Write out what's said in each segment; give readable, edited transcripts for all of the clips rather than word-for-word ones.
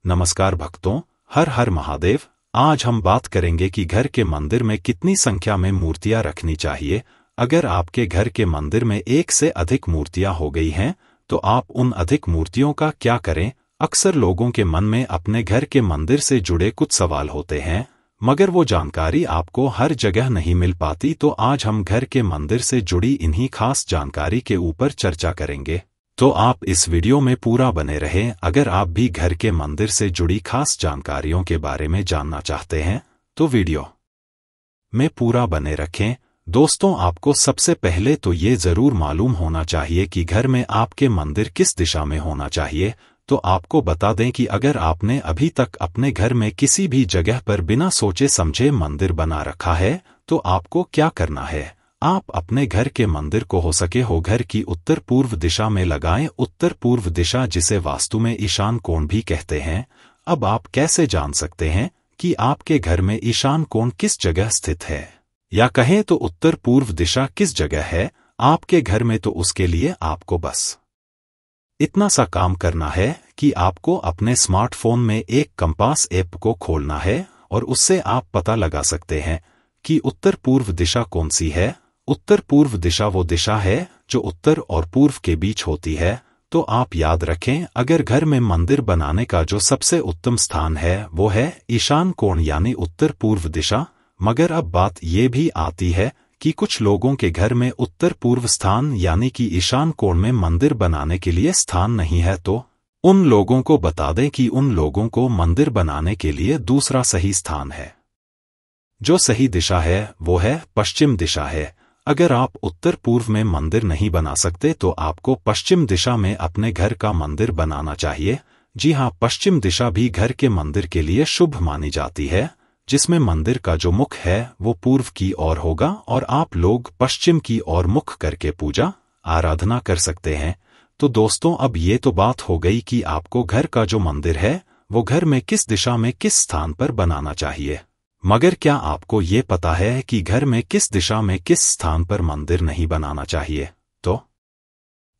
नमस्कार भक्तों, हर हर महादेव। आज हम बात करेंगे कि घर के मंदिर में कितनी संख्या में मूर्तियां रखनी चाहिए। अगर आपके घर के मंदिर में एक से अधिक मूर्तियां हो गई हैं, तो आप उन अधिक मूर्तियों का क्या करें। अक्सर लोगों के मन में अपने घर के मंदिर से जुड़े कुछ सवाल होते हैं, मगर वो जानकारी आपको हर जगह नहीं मिल पाती। तो आज हम घर के मंदिर से जुड़ी इन्हीं खास जानकारी के ऊपर चर्चा करेंगे, तो आप इस वीडियो में पूरा बने रहें। अगर आप भी घर के मंदिर से जुड़ी खास जानकारियों के बारे में जानना चाहते हैं, तो वीडियो में पूरा बने रखें। दोस्तों, आपको सबसे पहले तो ये जरूर मालूम होना चाहिए कि घर में आपके मंदिर किस दिशा में होना चाहिए। तो आपको बता दें कि अगर आपने अभी तक अपने घर में किसी भी जगह पर बिना सोचे समझे मंदिर बना रखा है, तो आपको क्या करना है। आप अपने घर के मंदिर को हो सके हो घर की उत्तर पूर्व दिशा में लगाएं। उत्तर पूर्व दिशा, जिसे वास्तु में ईशान कोण भी कहते हैं। अब आप कैसे जान सकते हैं कि आपके घर में ईशान कोण किस जगह स्थित है, या कहें तो उत्तर पूर्व दिशा किस जगह है आपके घर में। तो उसके लिए आपको बस इतना सा काम करना है कि आपको अपने स्मार्टफोन में एक कंपास ऐप को खोलना है, और उससे आप पता लगा सकते हैं कि उत्तर पूर्व दिशा कौन सी है। उत्तर पूर्व दिशा वो दिशा है जो उत्तर और पूर्व के बीच होती है। तो आप याद रखें, अगर घर में मंदिर बनाने का जो सबसे उत्तम स्थान है वो है ईशान कोण यानी उत्तर पूर्व दिशा। मगर अब बात ये भी आती है कि कुछ लोगों के घर में उत्तर पूर्व स्थान यानी कि ईशान कोण में मंदिर बनाने के लिए स्थान नहीं है। तो उन लोगों को बता दें कि उन लोगों को मंदिर बनाने के लिए दूसरा सही स्थान है। जो सही दिशा है वो है पश्चिम दिशा है। अगर आप उत्तर पूर्व में मंदिर नहीं बना सकते, तो आपको पश्चिम दिशा में अपने घर का मंदिर बनाना चाहिए। जी हाँ, पश्चिम दिशा भी घर के मंदिर के लिए शुभ मानी जाती है, जिसमें मंदिर का जो मुख है वो पूर्व की ओर होगा, और आप लोग पश्चिम की ओर मुख करके पूजा आराधना कर सकते हैं। तो दोस्तों, अब ये तो बात हो गई कि आपको घर का जो मंदिर है वो घर में किस दिशा में किस स्थान पर बनाना चाहिए। मगर क्या आपको ये पता है कि घर में किस दिशा में किस स्थान पर मंदिर नहीं बनाना चाहिए। तो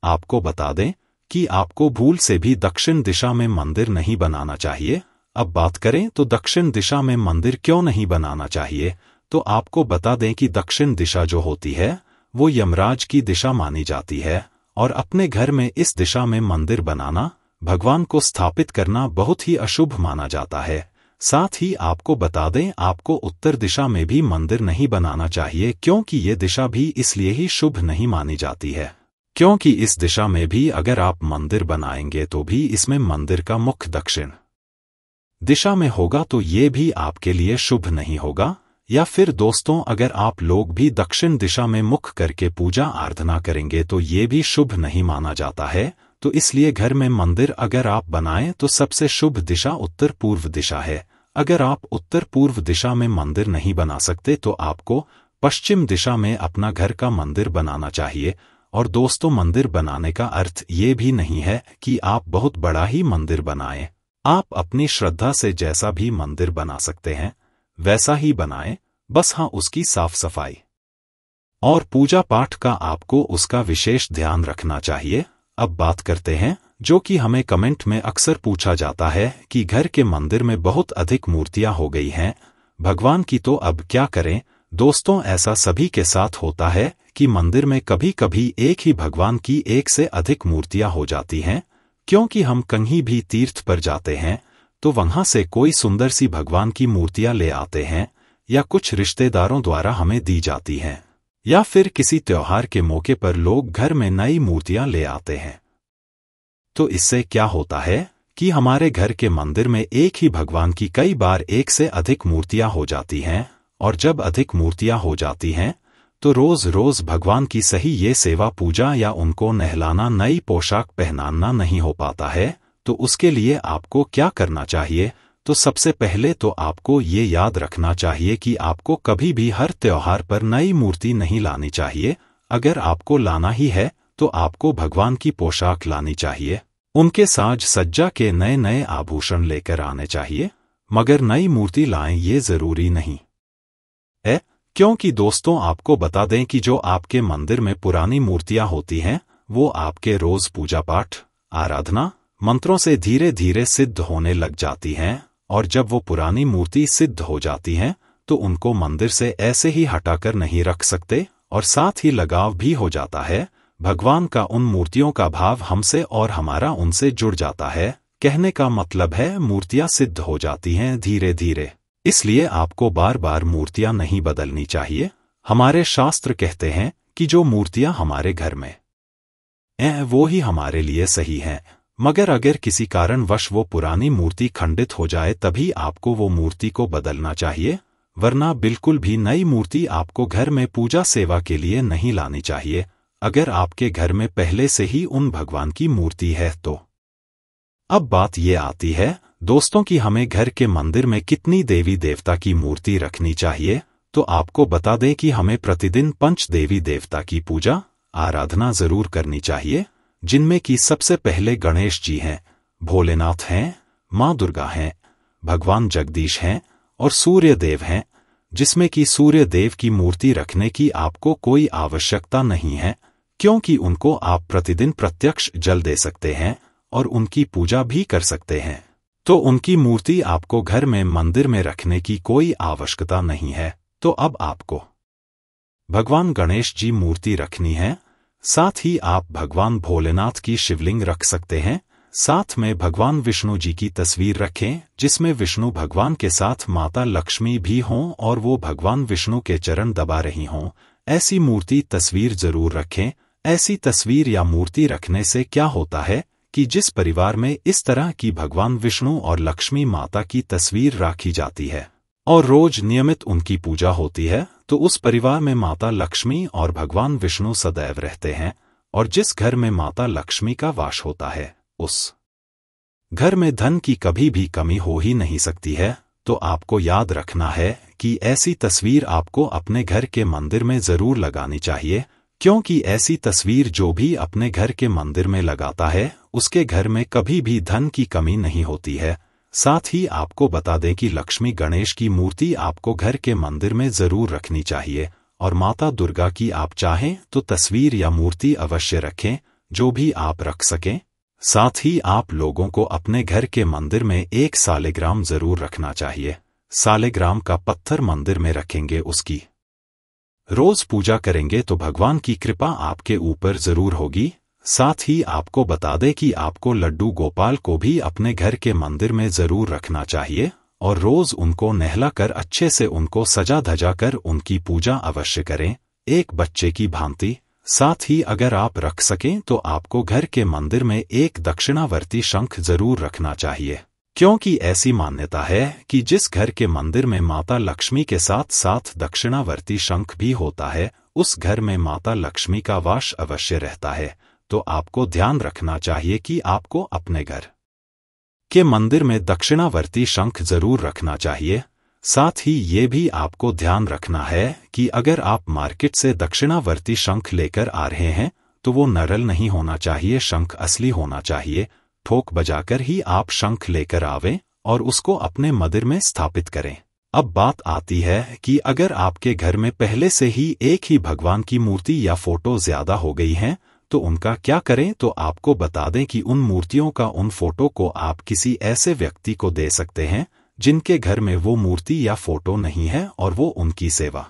आपको बता दें कि आपको भूल से भी दक्षिण दिशा में मंदिर नहीं बनाना चाहिए। अब बात करें तो दक्षिण दिशा में मंदिर क्यों नहीं बनाना चाहिए, तो आपको बता दें कि दक्षिण दिशा जो होती है वो यमराज की दिशा मानी जाती है, और अपने घर में इस दिशा में मंदिर बनाना, भगवान को स्थापित करना बहुत ही अशुभ माना जाता है। साथ ही आपको बता दें, आपको उत्तर दिशा में भी मंदिर नहीं बनाना चाहिए, क्योंकि ये दिशा भी इसलिए ही शुभ नहीं मानी जाती है क्योंकि इस दिशा में भी अगर आप मंदिर बनाएंगे तो भी इसमें मंदिर का मुख दक्षिण दिशा में होगा, तो ये भी आपके लिए शुभ नहीं होगा। या फिर दोस्तों, अगर आप लोग भी दक्षिण दिशा में मुख करके पूजा आराधना करेंगे तो ये भी शुभ नहीं माना जाता है। तो इसलिए घर में मंदिर अगर आप बनाएं तो सबसे शुभ दिशा उत्तर पूर्व दिशा है। अगर आप उत्तर पूर्व दिशा में मंदिर नहीं बना सकते, तो आपको पश्चिम दिशा में अपना घर का मंदिर बनाना चाहिए। और दोस्तों, मंदिर बनाने का अर्थ ये भी नहीं है कि आप बहुत बड़ा ही मंदिर बनाएं। आप अपनी श्रद्धा से जैसा भी मंदिर बना सकते हैं वैसा ही बनाएं, बस हाँ, उसकी साफ सफाई और पूजा पाठ का आपको उसका विशेष ध्यान रखना चाहिए। अब बात करते हैं जो कि हमें कमेंट में अक्सर पूछा जाता है कि घर के मंदिर में बहुत अधिक मूर्तियां हो गई हैं भगवान की, तो अब क्या करें। दोस्तों, ऐसा सभी के साथ होता है कि मंदिर में कभी कभी एक ही भगवान की एक से अधिक मूर्तियां हो जाती हैं, क्योंकि हम कहीं भी तीर्थ पर जाते हैं तो वहां से कोई सुंदर सी भगवान की मूर्तियां ले आते हैं, या कुछ रिश्तेदारों द्वारा हमें दी जाती हैं, या फिर किसी त्योहार के मौके पर लोग घर में नई मूर्तियां ले आते हैं। तो इससे क्या होता है कि हमारे घर के मंदिर में एक ही भगवान की कई बार एक से अधिक मूर्तियां हो जाती हैं, और जब अधिक मूर्तियां हो जाती हैं तो रोज रोज भगवान की सही ये सेवा पूजा या उनको नहलाना, नई पोशाक पहनाना नहीं हो पाता है। तो उसके लिए आपको क्या करना चाहिए। तो सबसे पहले तो आपको ये याद रखना चाहिए कि आपको कभी भी हर त्योहार पर नई मूर्ति नहीं लानी चाहिए। अगर आपको लाना ही है तो आपको भगवान की पोशाक लानी चाहिए, उनके साज सज्जा के नए नए आभूषण लेकर आने चाहिए, मगर नई मूर्ति लाएं ये जरूरी नहीं है। क्योंकि दोस्तों, आपको बता दें कि जो आपके मंदिर में पुरानी मूर्तियां होती हैं वो आपके रोज पूजा पाठ आराधना मंत्रों से धीरे धीरे सिद्ध होने लग जाती हैं, और जब वो पुरानी मूर्ति सिद्ध हो जाती हैं तो उनको मंदिर से ऐसे ही हटाकर नहीं रख सकते, और साथ ही लगाव भी हो जाता है। भगवान का उन मूर्तियों का भाव हमसे और हमारा उनसे जुड़ जाता है। कहने का मतलब है मूर्तियां सिद्ध हो जाती हैं धीरे धीरे, इसलिए आपको बार बार मूर्तियां नहीं बदलनी चाहिए। हमारे शास्त्र कहते हैं कि जो मूर्तियां हमारे घर में वो ही हमारे लिए सही हैं, मगर अगर किसी कारणवश वो पुरानी मूर्ति खंडित हो जाए तभी आपको वो मूर्ति को बदलना चाहिए, वरना बिल्कुल भी नई मूर्ति आपको घर में पूजा सेवा के लिए नहीं लानी चाहिए। अगर आपके घर में पहले से ही उन भगवान की मूर्ति है तो। अब बात ये आती है दोस्तों कि हमें घर के मंदिर में कितनी देवी देवता की मूर्ति रखनी चाहिए। तो आपको बता दें कि हमें प्रतिदिन 5 देवी देवता की पूजा आराधना जरूर करनी चाहिए, जिनमें कि सबसे पहले गणेश जी हैं, भोलेनाथ हैं, माँ दुर्गा हैं, भगवान जगदीश हैं और सूर्य देव हैं, जिसमें कि सूर्य देव की मूर्ति रखने की आपको कोई आवश्यकता नहीं है, क्योंकि उनको आप प्रतिदिन प्रत्यक्ष जल दे सकते हैं और उनकी पूजा भी कर सकते हैं। तो उनकी मूर्ति आपको घर में मंदिर में रखने की कोई आवश्यकता नहीं है। तो अब आपको भगवान गणेश जी मूर्ति रखनी है, साथ ही आप भगवान भोलेनाथ की शिवलिंग रख सकते हैं। साथ में भगवान विष्णु जी की तस्वीर रखें, जिसमें विष्णु भगवान के साथ माता लक्ष्मी भी हों और वो भगवान विष्णु के चरण दबा रही हों। ऐसी मूर्ति तस्वीर जरूर रखें। ऐसी तस्वीर या मूर्ति रखने से क्या होता है कि जिस परिवार में इस तरह की भगवान विष्णु और लक्ष्मी माता की तस्वीर रखी जाती है और रोज नियमित उनकी पूजा होती है, तो उस परिवार में माता लक्ष्मी और भगवान विष्णु सदैव रहते हैं, और जिस घर में माता लक्ष्मी का वास होता है उस घर में धन की कभी भी कमी हो ही नहीं सकती है। तो आपको याद रखना है कि ऐसी तस्वीर आपको अपने घर के मंदिर में जरूर लगानी चाहिए, क्योंकि ऐसी तस्वीर जो भी अपने घर के मंदिर में लगाता है उसके घर में कभी भी धन की कमी नहीं होती है। साथ ही आपको बता दें कि लक्ष्मी गणेश की मूर्ति आपको घर के मंदिर में जरूर रखनी चाहिए, और माता दुर्गा की आप चाहें तो तस्वीर या मूर्ति अवश्य रखें, जो भी आप रख सकें। साथ ही आप लोगों को अपने घर के मंदिर में एक सालिग्राम जरूर रखना चाहिए। सालिग्राम का पत्थर मंदिर में रखेंगे, उसकी रोज पूजा करेंगे तो भगवान की कृपा आपके ऊपर जरूर होगी। साथ ही आपको बता दें कि आपको लड्डू गोपाल को भी अपने घर के मंदिर में जरूर रखना चाहिए, और रोज उनको नहलाकर अच्छे से उनको सजा धजा कर उनकी पूजा अवश्य करें, एक बच्चे की भांति। साथ ही अगर आप रख सकें तो आपको घर के मंदिर में एक दक्षिणावर्ती शंख जरूर रखना चाहिए, क्योंकि ऐसी मान्यता है कि जिस घर के मंदिर में माता लक्ष्मी के साथ साथ दक्षिणावर्ती शंख भी होता है उस घर में माता लक्ष्मी का वास अवश्य रहता है। तो आपको ध्यान रखना चाहिए कि आपको अपने घर के मंदिर में दक्षिणावर्ती शंख जरूर रखना चाहिए। साथ ही ये भी आपको ध्यान रखना है कि अगर आप मार्केट से दक्षिणावर्ती शंख लेकर आ रहे हैं तो वो नरल नहीं होना चाहिए, शंख असली होना चाहिए। ठोक बजाकर ही आप शंख लेकर आवें और उसको अपने मंदिर में स्थापित करें। अब बात आती है कि अगर आपके घर में पहले से ही एक ही भगवान की मूर्ति या फोटो ज्यादा हो गई हैं तो उनका क्या करें। तो आपको बता दें कि उन मूर्तियों का उन फोटो को आप किसी ऐसे व्यक्ति को दे सकते हैं जिनके घर में वो मूर्ति या फोटो नहीं है और वो उनकी सेवा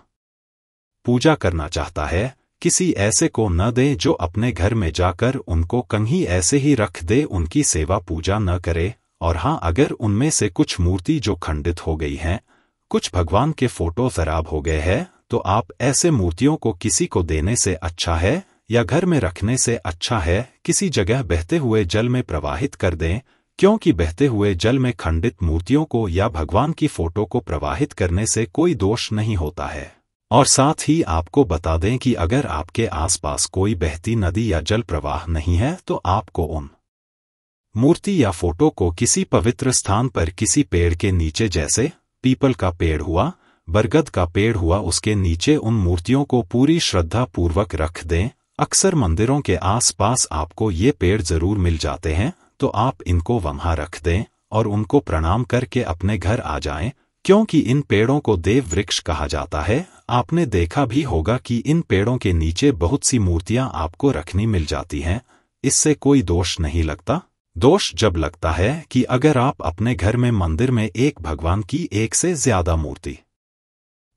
पूजा करना चाहता है। किसी ऐसे को न दे जो अपने घर में जाकर उनको कहीं ऐसे ही रख दे, उनकी सेवा पूजा न करे। और हाँ, अगर उनमें से कुछ मूर्ति जो खंडित हो गई हैं, कुछ भगवान के फोटो खराब हो गए हैं, तो आप ऐसे मूर्तियों को किसी को देने से अच्छा है या घर में रखने से अच्छा है किसी जगह बहते हुए जल में प्रवाहित कर दें, क्योंकि बहते हुए जल में खंडित मूर्तियों को या भगवान की फोटो को प्रवाहित करने से कोई दोष नहीं होता है। और साथ ही आपको बता दें कि अगर आपके आसपास कोई बहती नदी या जल प्रवाह नहीं है तो आपको उन मूर्ति या फोटो को किसी पवित्र स्थान पर किसी पेड़ के नीचे, जैसे पीपल का पेड़ हुआ, बरगद का पेड़ हुआ, उसके नीचे उन मूर्तियों को पूरी श्रद्धा पूर्वक रख दें। अक्सर मंदिरों के आसपास आपको ये पेड़ जरूर मिल जाते हैं, तो आप इनको वहां रख दें और उनको प्रणाम करके अपने घर आ जाएं, क्योंकि इन पेड़ों को देव वृक्ष कहा जाता है। आपने देखा भी होगा कि इन पेड़ों के नीचे बहुत सी मूर्तियां आपको रखनी मिल जाती हैं, इससे कोई दोष नहीं लगता। दोष जब लगता है कि अगर आप अपने घर में मंदिर में एक भगवान की एक से ज्यादा मूर्ति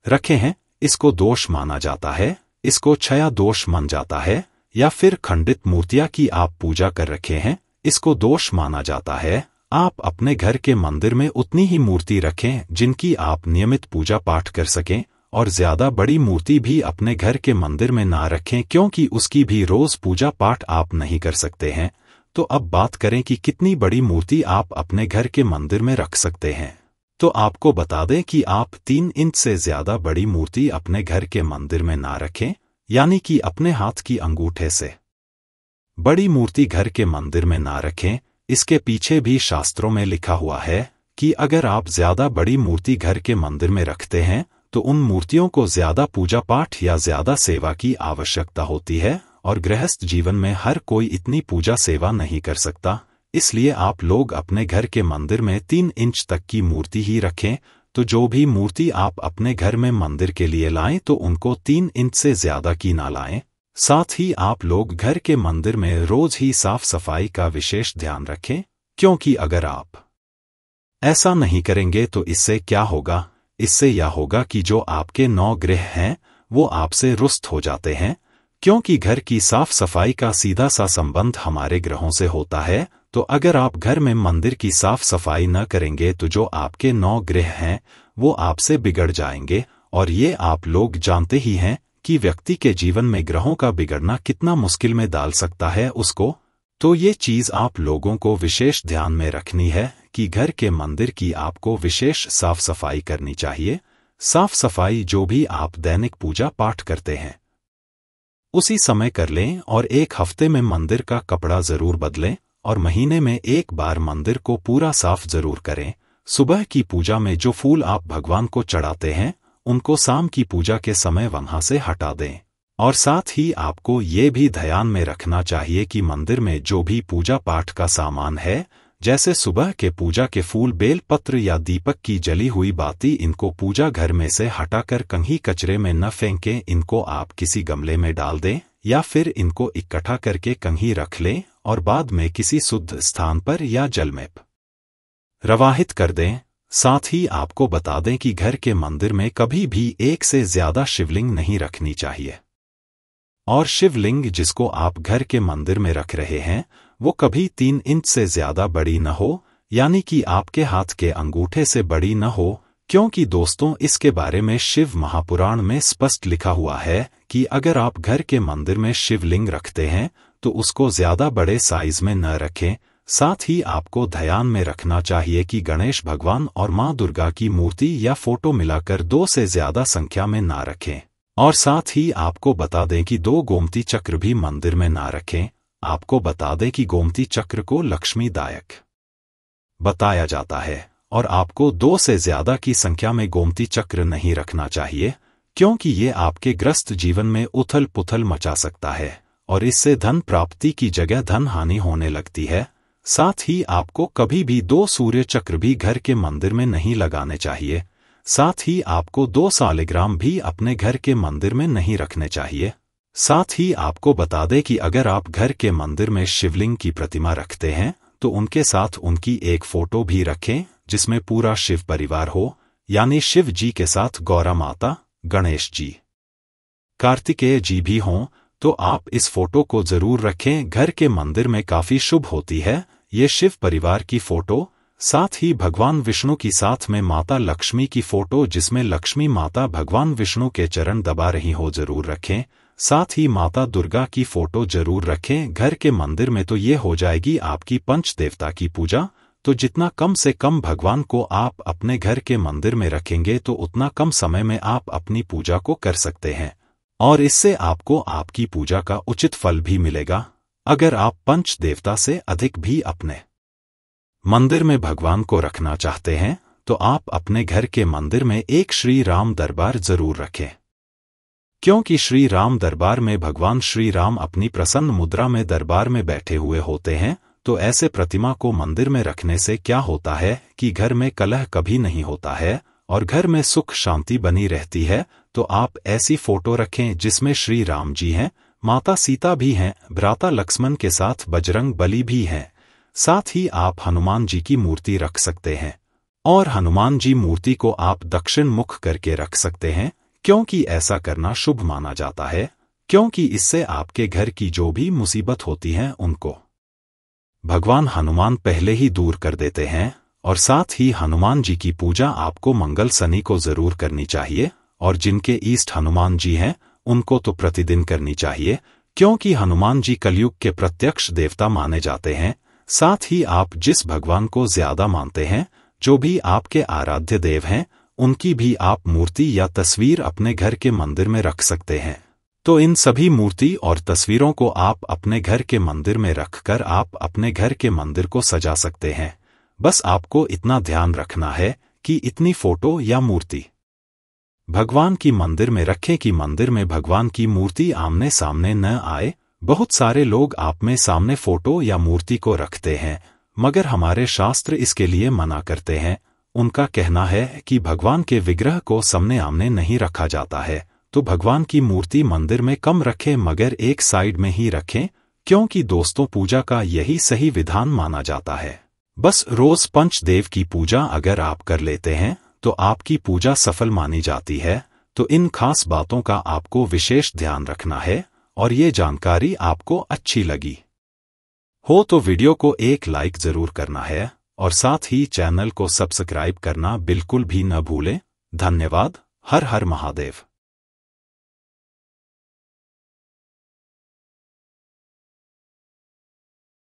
रखे हैं, इसको दोष माना जाता है, इसको क्षया दोष मान जाता है। या फिर खंडित मूर्तियां की आप पूजा कर रखे हैं, इसको दोष माना जाता है। आप अपने घर के मंदिर में उतनी ही मूर्ति रखें जिनकी आप नियमित पूजा पाठ कर सकें, और ज्यादा बड़ी मूर्ति भी अपने घर के मंदिर में ना रखें क्योंकि उसकी भी रोज पूजा पाठ आप नहीं कर सकते हैं। तो अब बात करें कि कितनी बड़ी मूर्ति आप अपने घर के मंदिर में रख सकते हैं। तो आपको बता दें कि आप 3 इंच से ज्यादा बड़ी मूर्ति अपने घर के मंदिर में ना रखें, यानी कि अपने हाथ की अंगूठे से बड़ी मूर्ति घर के मंदिर में ना रखें। इसके पीछे भी शास्त्रों में लिखा हुआ है कि अगर आप ज्यादा बड़ी मूर्ति घर के मंदिर में रखते हैं तो उन मूर्तियों को ज्यादा पूजा पाठ या ज्यादा सेवा की आवश्यकता होती है, और गृहस्थ जीवन में हर कोई इतनी पूजा सेवा नहीं कर सकता। इसलिए आप लोग अपने घर के मंदिर में 3 इंच तक की मूर्ति ही रखें। तो जो भी मूर्ति आप अपने घर में मंदिर के लिए लाएं तो उनको 3 इंच से ज्यादा की ना लाएं। साथ ही आप लोग घर के मंदिर में रोज ही साफ सफाई का विशेष ध्यान रखें, क्योंकि अगर आप ऐसा नहीं करेंगे तो इससे क्या होगा? इससे यह होगा कि जो आपके 9 ग्रह हैं वो आपसे रुष्ट हो जाते हैं, क्योंकि घर की साफ सफाई का सीधा सा संबंध हमारे ग्रहों से होता है। तो अगर आप घर में मंदिर की साफ सफाई न करेंगे तो जो आपके 9 ग्रह हैं वो आपसे बिगड़ जाएंगे, और ये आप लोग जानते ही हैं कि व्यक्ति के जीवन में ग्रहों का बिगड़ना कितना मुश्किल में डाल सकता है उसको। तो ये चीज आप लोगों को विशेष ध्यान में रखनी है कि घर के मंदिर की आपको विशेष साफ सफाई करनी चाहिए। साफ सफाई जो भी आप दैनिक पूजा पाठ करते हैं उसी समय कर लें, और 1 हफ्ते में मंदिर का कपड़ा जरूर बदलें, और महीने में 1 बार मंदिर को पूरा साफ जरूर करें। सुबह की पूजा में जो फूल आप भगवान को चढ़ाते हैं उनको शाम की पूजा के समय वहां से हटा दें। और साथ ही आपको ये भी ध्यान में रखना चाहिए कि मंदिर में जो भी पूजा पाठ का सामान है, जैसे सुबह के पूजा के फूल, बेल पत्र या दीपक की जली हुई बाती, इनको पूजा घर में से हटाकर कहीं कचरे में न फेंकें। इनको आप किसी गमले में डाल दें या फिर इनको इकट्ठा करके कहीं रख लें और बाद में किसी शुद्ध स्थान पर या जल में प्रवाहित कर दें। साथ ही आपको बता दें कि घर के मंदिर में कभी भी 1 से ज्यादा शिवलिंग नहीं रखनी चाहिए, और शिवलिंग जिसको आप घर के मंदिर में रख रहे हैं वो कभी 3 इंच से ज्यादा बड़ी न हो, यानी कि आपके हाथ के अंगूठे से बड़ी न हो, क्योंकि दोस्तों इसके बारे में शिव महापुराण में स्पष्ट लिखा हुआ है कि अगर आप घर के मंदिर में शिवलिंग रखते हैं तो उसको ज्यादा बड़े साइज में न रखें। साथ ही आपको ध्यान में रखना चाहिए कि गणेश भगवान और मां दुर्गा की मूर्ति या फोटो मिलाकर 2 से ज्यादा संख्या में ना रखें। और साथ ही आपको बता दें कि 2 गोमती चक्र भी मंदिर में ना रखें। आपको बता दें कि गोमती चक्र को लक्ष्मीदायक बताया जाता है, और आपको 2 से ज्यादा की संख्या में गोमती चक्र नहीं रखना चाहिए, क्योंकि ये आपके ग्रस्त जीवन में उथल पुथल मचा सकता है और इससे धन प्राप्ति की जगह धन हानि होने लगती है। साथ ही आपको कभी भी 2 सूर्य चक्र भी घर के मंदिर में नहीं लगाने चाहिए। साथ ही आपको 2 सालिग्राम भी अपने घर के मंदिर में नहीं रखने चाहिए। साथ ही आपको बता दें कि अगर आप घर के मंदिर में शिवलिंग की प्रतिमा रखते हैं तो उनके साथ उनकी एक फोटो भी रखें जिसमें पूरा शिव परिवार हो, यानी शिव जी के साथ गौरा माता, गणेश जी, कार्तिकेय जी भी हों। तो आप इस फोटो को जरूर रखें, घर के मंदिर में काफी शुभ होती है ये शिव परिवार की फोटो। साथ ही भगवान विष्णु की साथ में माता लक्ष्मी की फोटो जिसमें लक्ष्मी माता भगवान विष्णु के चरण दबा रही हो जरूर रखें। साथ ही माता दुर्गा की फोटो जरूर रखें घर के मंदिर में। तो ये हो जाएगी आपकी पंच देवता की पूजा। तो जितना कम से कम भगवान को आप अपने घर के मंदिर में रखेंगे तो उतना कम समय में आप अपनी पूजा को कर सकते हैं, और इससे आपको आपकी पूजा का उचित फल भी मिलेगा। अगर आप पंच देवता से अधिक भी अपने मंदिर में भगवान को रखना चाहते हैं तो आप अपने घर के मंदिर में एक श्री राम दरबार जरूर रखें, क्योंकि श्री राम दरबार में भगवान श्री राम अपनी प्रसन्न मुद्रा में दरबार में बैठे हुए होते हैं। तो ऐसे प्रतिमा को मंदिर में रखने से क्या होता है कि घर में कलह कभी नहीं होता है और घर में सुख शांति बनी रहती है। तो आप ऐसी फोटो रखें जिसमें श्री राम जी हैं, माता सीता भी हैं, भ्राता लक्ष्मण के साथ बजरंग बली भी हैं। साथ ही आप हनुमान जी की मूर्ति रख सकते हैं। और हनुमान जी मूर्ति को आप दक्षिण मुख करके रख सकते हैं, क्योंकि ऐसा करना शुभ माना जाता है, क्योंकि इससे आपके घर की जो भी मुसीबत होती हैं उनको भगवान हनुमान पहले ही दूर कर देते हैं। और साथ ही हनुमान जी की पूजा आपको मंगल शनि को जरूर करनी चाहिए, और जिनके ईष्ट हनुमान जी हैं उनको तो प्रतिदिन करनी चाहिए, क्योंकि हनुमान जी कलयुग के प्रत्यक्ष देवता माने जाते हैं। साथ ही आप जिस भगवान को ज्यादा मानते हैं, जो भी आपके आराध्य देव हैं, उनकी भी आप मूर्ति या तस्वीर अपने घर के मंदिर में रख सकते हैं। तो इन सभी मूर्ति और तस्वीरों को आप अपने घर के मंदिर में रखकर आप अपने घर के मंदिर को सजा सकते हैं। बस आपको इतना ध्यान रखना है कि इतनी फोटो या मूर्ति भगवान की मंदिर में रखें कि मंदिर में भगवान की मूर्ति आमने सामने न आए। बहुत सारे लोग आप में सामने फोटो या मूर्ति को रखते हैं, मगर हमारे शास्त्र इसके लिए मना करते हैं। उनका कहना है कि भगवान के विग्रह को सामने आमने नहीं रखा जाता है, तो भगवान की मूर्ति मंदिर में कम रखें, मगर एक साइड में ही रखें, क्योंकि दोस्तों पूजा का यही सही विधान माना जाता है। बस रोज पंचदेव की पूजा अगर आप कर लेते हैं तो आपकी पूजा सफल मानी जाती है। तो इन खास बातों का आपको विशेष ध्यान रखना है। और ये जानकारी आपको अच्छी लगी हो तो वीडियो को एक लाइक जरूर करना है, और साथ ही चैनल को सब्सक्राइब करना बिल्कुल भी न भूलें। धन्यवाद। हर हर महादेव।